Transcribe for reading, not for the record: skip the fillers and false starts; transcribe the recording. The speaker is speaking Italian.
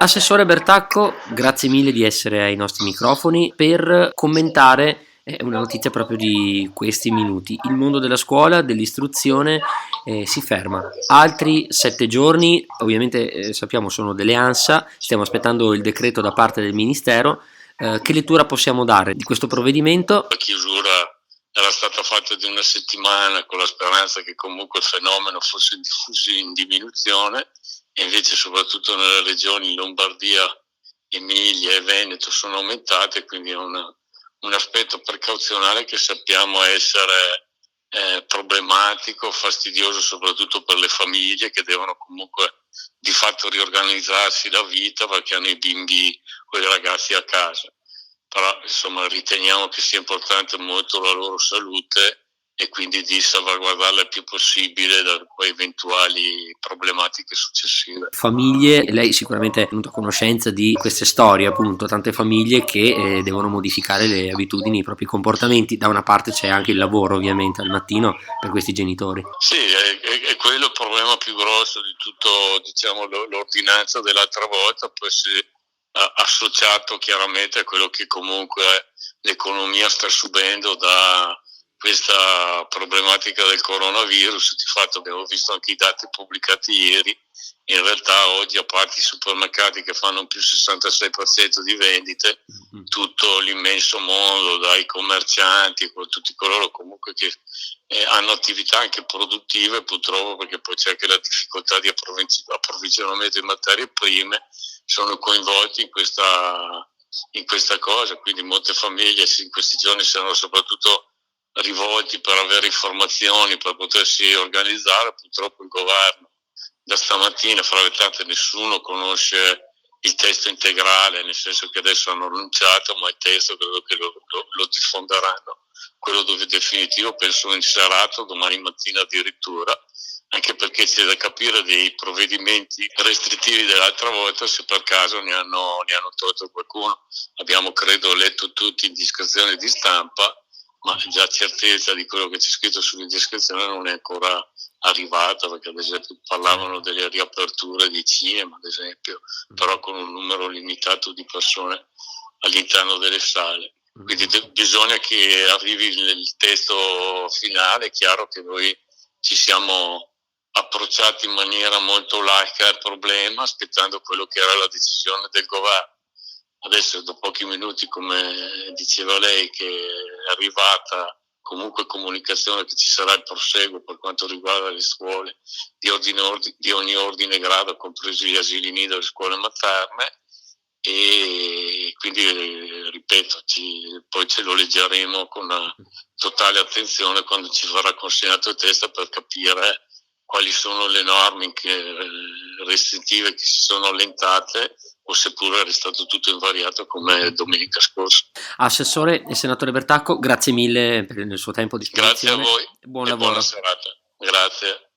Assessore Bertacco, grazie mille di essere ai nostri microfoni per commentare una notizia proprio di questi minuti. Il mondo della scuola, dell'istruzione si ferma. Altri 7 giorni, ovviamente sappiamo sono delle ANSA, stiamo aspettando il decreto da parte del Ministero. Che lettura possiamo dare di questo provvedimento? La chiusura era stata fatta di una settimana con la speranza che comunque il fenomeno fosse diffuso in diminuzione, e invece soprattutto nelle regioni Lombardia, Emilia e Veneto sono aumentate, quindi è un aspetto precauzionale che sappiamo essere problematico, fastidioso soprattutto per le famiglie che devono comunque di fatto riorganizzarsi la vita perché hanno i bimbi o i ragazzi a casa. Però insomma riteniamo che sia importante molto la loro salute e quindi di salvaguardarla il più possibile da poi eventuali problematiche successive. Famiglie, lei sicuramente è venuto a conoscenza di queste storie, appunto, tante famiglie che devono modificare le abitudini, i propri comportamenti. Da una parte c'è anche il lavoro, ovviamente, al mattino per questi genitori. Sì, è quello il problema più grosso di tutto, diciamo, l'ordinanza dell'altra volta, poi si è associato chiaramente a quello che comunque l'economia sta subendo da questa problematica del coronavirus. Di fatto abbiamo visto anche i dati pubblicati ieri. In realtà oggi, a parte i supermercati che fanno più 66% di vendite, tutto l'immenso mondo, dai commercianti, tutti coloro comunque che hanno attività anche produttive, purtroppo, perché poi c'è anche la difficoltà di approvvigionamento di materie prime, sono coinvolti in questa cosa. Quindi molte famiglie in questi giorni sono soprattutto rivolti per avere informazioni, per potersi organizzare. Purtroppo il governo da stamattina, fra le tante, nessuno conosce il testo integrale, nel senso che adesso hanno annunciato, ma il testo credo che lo diffonderanno, quello dove definitivo penso in serata, domani mattina addirittura, anche perché c'è da capire dei provvedimenti restrittivi dell'altra volta, se per caso ne hanno tolto qualcuno. Abbiamo credo letto tutti indiscrezioni di stampa, ma già certezza di quello che c'è scritto sull'indiscrezione non è ancora arrivata, perché ad esempio parlavano delle riaperture di cinema, ad esempio, però con un numero limitato di persone all'interno delle sale. Quindi bisogna che arrivi il testo finale. È chiaro che noi ci siamo approcciati in maniera molto laica al problema, aspettando quello che era la decisione del governo. Adesso, dopo pochi minuti, come diceva lei, che è arrivata comunque comunicazione che ci sarà il proseguo per quanto riguarda le scuole di ogni ordine e grado, compresi gli asili nido e le scuole materne, e quindi ripeto, poi ce lo leggeremo con totale attenzione quando ci verrà consegnato il testo, per capire quali sono le norme restrittive che si sono allentate, o seppure è restato tutto invariato come domenica scorsa. Assessore e senatore Bertacco, grazie mille per il suo tempo a Grazie a disposizione. voi Buon e lavoro. buona serata. Grazie.